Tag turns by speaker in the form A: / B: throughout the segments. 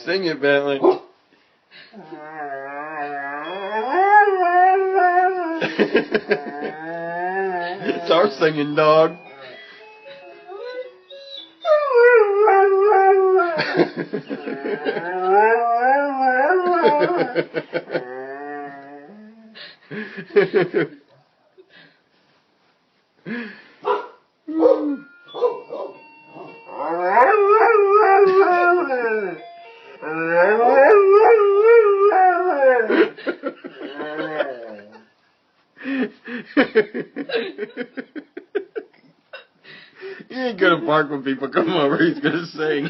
A: Sing it, Bentley. It's our singing dog. He ain't gonna bark when people come over, he's gonna sing.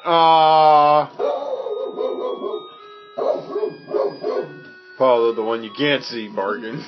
A: Aww. Follow the one you can't see barking.